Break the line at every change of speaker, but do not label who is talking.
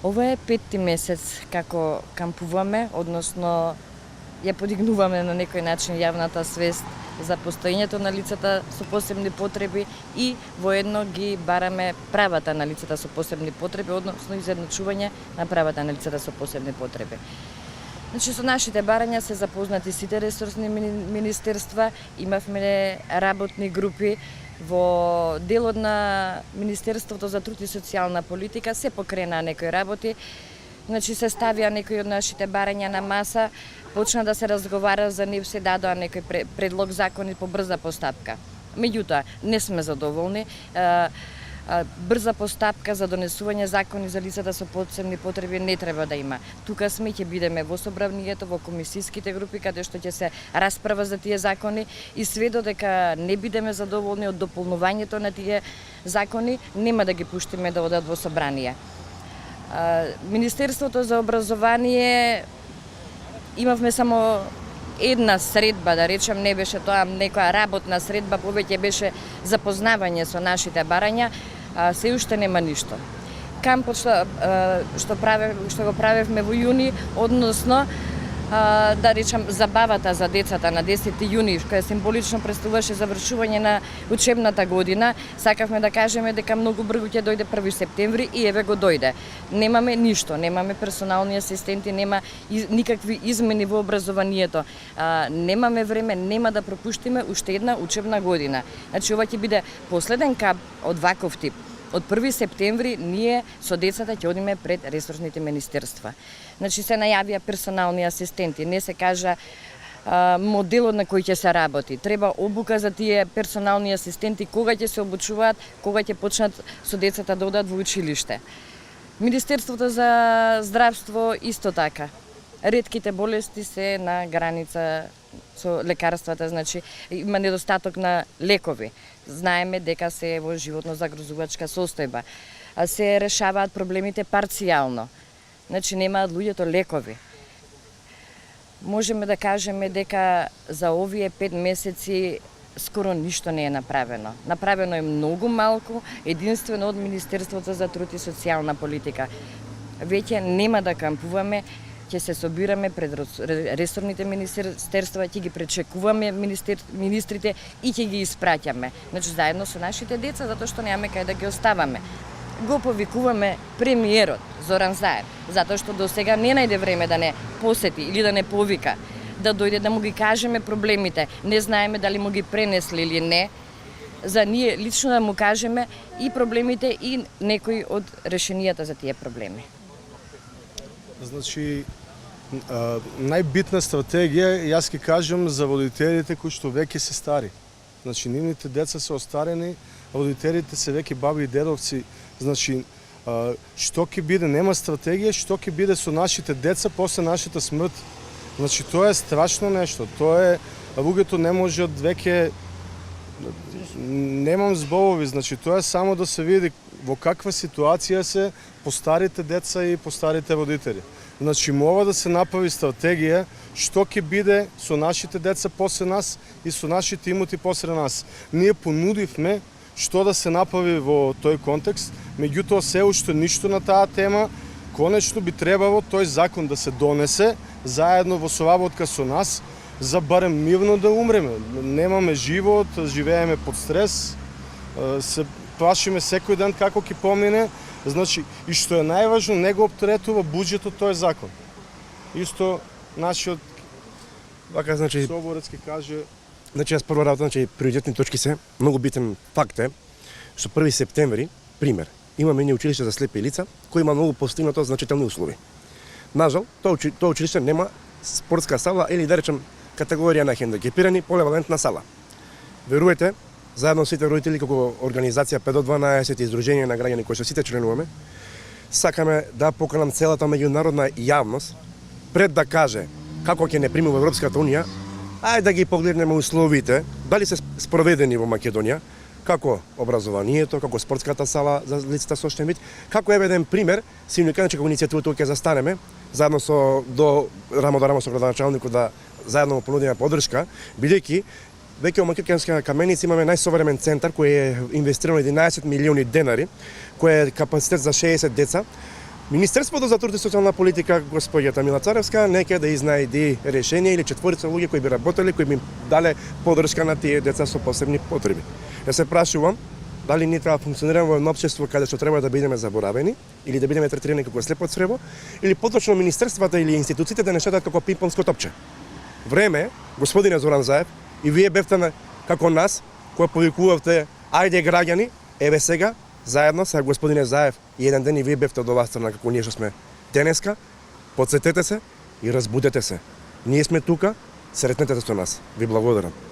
Ова е петти месец како кампуваме, односно ја подигнуваме на некој начин јавната свест за постоењето на лицата со посебни потреби и воедно ги бараме правата на лицата со посебни потреби, односно изедначување на правата на лицата со посебни потреби. Значи, со нашите барања се запознати сите ресорсни министерства, имавме работни групи во делот на Министерството за труд и социјална политика, се покренаа некои работи, значи се ставија некои од нашите барања на маса, почна да се разговара за нив, се дадоа некој предлог закони по брза постапка. Меѓутоа, не сме задоволни. Брза постапка за донесување закони за лицата со посебни потреби не треба да има. Тука сме, ќе бидеме во собранието, во комисиските групи, каде што ќе се расправа за тие закони и све додека не бидеме задоволни од дополнувањето на тие закони, нема да ги пуштиме да одат во собрание. Министерството за образование имавме само една средба, да речем, не беше тоа некоја работна средба, повеќе беше запознавање со нашите барања, се уште нема ништо. Кампот што го правевме во јуни, односно да речем забавата за децата на 10 јуни, која символично представуваше завршување на учебната година, сакавме да кажеме дека многу брзо ќе дојде 1 септември и еве го дојде. Немаме ништо, немаме персонални асистенти, нема никакви измени во образованието. Немаме време, нема да пропуштиме уште една учебна година. Значи ова ќе биде последен кап од ваков тип. Од 1 септември ние со децата ќе одиме пред ресорсните министерства. Значи се најавија персонални асистенти, не се кажа моделот на кој ќе се работи. Треба обука за тие персонални асистенти, кога ќе се обучуваат, кога ќе почнат со децата да одат во училиште. Министерството за здравство исто така. Ретките болести се на граница со лекарствата, значи има недостаток на лекови. Знаеме дека се во животно загрозувачка состојба. Се решаваат проблемите парцијално. Значи немаат луѓето лекови. Можеме да кажеме дека за овие 5 месеци скоро ништо не е направено. Направено е многу малку, единствено од Министерството за труд и социјална политика. Веќе нема да кампуваме, ќе се собираме пред ресорните министерства, ќе ги пречекуваме министрите и ќе ги испраќаме. Значи заедно со нашите деца, затоа што немаме кај да ги оставаме. Го повикуваме премиерот Зоран Заев, затоа што до сега не најде време да не посети или да не повика, да дојде да му ги кажеме проблемите. Не знаеме дали му ги пренесли или не, за ние лично да му кажеме и проблемите и некои од решенијата за тие проблеми.
Значи, најбитна стратегија, јас ќе кажам за родителите кои што веќе се стари. Значи, нивните деца се остарени, родителите се веќе баби и дедовци. Значи, што ќе биде, нема стратегија, што ќе биде со нашите деца после нашата смрт. Значи, тоа е страшно нешто. Тоа е, луѓето не можат веќе, немам зборови, значи, тоа е само да се види во каква ситуација се по старите деца и по старите родители. Значи, мора да се направи стратегија што ќе биде со нашите деца после нас и со нашите имоти после нас. Ние понудивме што да се направи во тој контекст, меѓутоа се уште ништо на таа тема. Конечно би требало тој закон да се донесе заедно во соработка со нас, за барем мирно да умреме. Немаме живот, живееме под стрес, се плашиме секој ден како ќе помине. Значи, и што е најважно, не го оптеретува буџетот тој закон. Исто нашиот соборец ќе каже.
Значи, јас прво работа, значи, приоритетни точки се, многу битен факт е, што 1 септември, пример, имаме ние училиште за слепи лица, кој има многу постигнато значителни услови. Нажал, тоа училиште нема спортска сала или, да речем, категорија на хендикепирани, поливалентна сала. Верувате, заедно сите родители како организација 5 до 12 и издружение на граѓани кои што сите членуваме, сакаме да поканам целата меѓународна јавност пред да каже како ќе не прими во Европската унија, ајде да ги погледнеме условите, дали се спроведени во Македонија, како образованието, како спортската сала за лицата со оштен вид, како е еден пример, синдикатот како иницијативата ќе застанеме, заедно со рамо до рамо со градоначалникот да заедно му понудиме поддршка, бидејќи веќе во Македонска каменица имаме најсовремен центар кој е инвестирано 11 милиони денари, кој е капацитет за 60 деца, Министерството за труд и социјална политика, господјата Мила Царевска, нека да изнајди решение или четворица луѓе кои би работеле, кои би дале подршка на тие деца со посебни потреби. Ја се прашувам дали ние треба да функционираме во едно општество каде што треба да бидеме заборавени или да бидеме третирани како слепо црево, или поточно министерствата или институциите да не шетат како пинг-понско топче. Време е, господине Зоран Заев, и вие бевте како нас, кои повикувавте ајде граѓани, еве сега, заедно со господине Заев и еден ден и вие бевте од оваа страна како ние што сме денеска, подсетете се и разбудете се. Ние сме тука, сретнете се со нас. Ви благодарам.